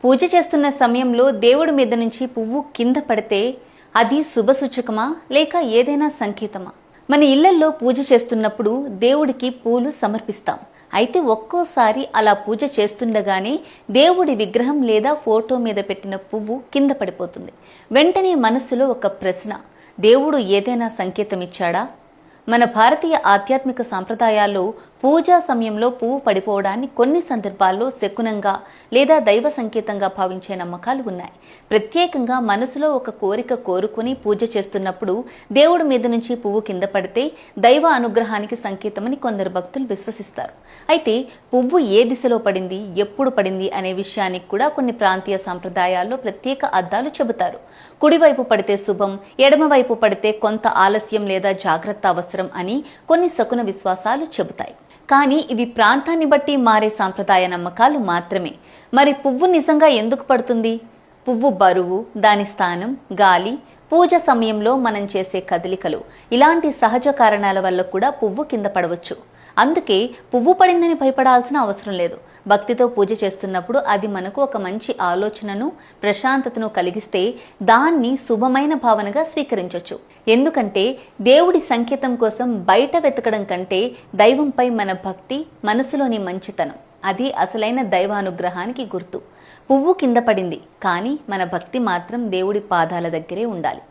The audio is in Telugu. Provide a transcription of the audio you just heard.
పూజ చేస్తున్న సమయంలో దేవుడి మీద నుంచి పువ్వు కింద పడితే అది శుభసూచకమా లేక ఏదైనా సంకేతమా? మన ఇళ్లల్లో పూజ చేస్తున్నప్పుడు దేవుడికి పూలు సమర్పిస్తాం. అయితే ఒక్కోసారి అలా పూజ చేస్తుండగానే దేవుడి విగ్రహం లేదా ఫోటో మీద పెట్టిన పువ్వు కింద పడిపోతుంది. వెంటనే మనస్సులో ఒక ప్రశ్న, దేవుడు ఏదైనా సంకేతం ఇచ్చాడా? మన భారతీయ ఆధ్యాత్మిక సాంప్రదాయాల్లో పూజా సమయంలో పువ్వు పడిపోవడాన్ని కొన్ని సందర్భాల్లో శకునంగా లేదా దైవ సంకేతంగా భావించే నమ్మకాలు ఉన్నాయి. ప్రత్యేకంగా మనసులో ఒక కోరిక కోరుకుని పూజ చేస్తున్నప్పుడు దేవుడి మీద నుంచి పువ్వు కింద పడితే దైవ అనుగ్రహానికి సంకేతమని కొందరు భక్తులు విశ్వసిస్తారు. అయితే పువ్వు ఏ దిశలో పడింది, ఎప్పుడు పడింది అనే విషయానికి కూడా కొన్ని ప్రాంతీయ సాంప్రదాయాల్లో ప్రత్యేక అర్థాలు చెబుతారు. కుడివైపు పడితే శుభం, ఎడమవైపు పడితే కొంత ఆలస్యం లేదా జాగ్రత్త అవసరం అని కొన్ని శకున విశ్వాసాలు చెబుతాయి. కానీ ఇవి ప్రాంతాన్ని బట్టి మారే సాంప్రదాయ నమ్మకాలు మాత్రమే. మరి పువ్వు నిజంగా ఎందుకు పడుతుంది? పువ్వు బరువు, దాని స్థానం, గాలి, పూజ సమయంలో మనం చేసే కదలికలు ఇలాంటి సహజ కారణాల వల్ల కూడా పువ్వు కింద పడవచ్చు. అందుకే పువ్వు పడిందని భయపడాల్సిన అవసరం లేదు. భక్తితో పూజ చేస్తున్నప్పుడు అది మనకు ఒక మంచి ఆలోచనను, ప్రశాంతతను కలిగిస్తే దాన్ని శుభమైన భావనగా స్వీకరించవచ్చు. ఎందుకంటే దేవుడి సంకేతం కోసం బయట వెతకడం కంటే దైవంపై మన భక్తి, మనసులోని మంచితనం, అది అసలైన దైవానుగ్రహానికి గుర్తు. పువ్వు కింద పడింది, కానీ మన భక్తి మాత్రం దేవుడి పాదాల దగ్గరే ఉండాలి.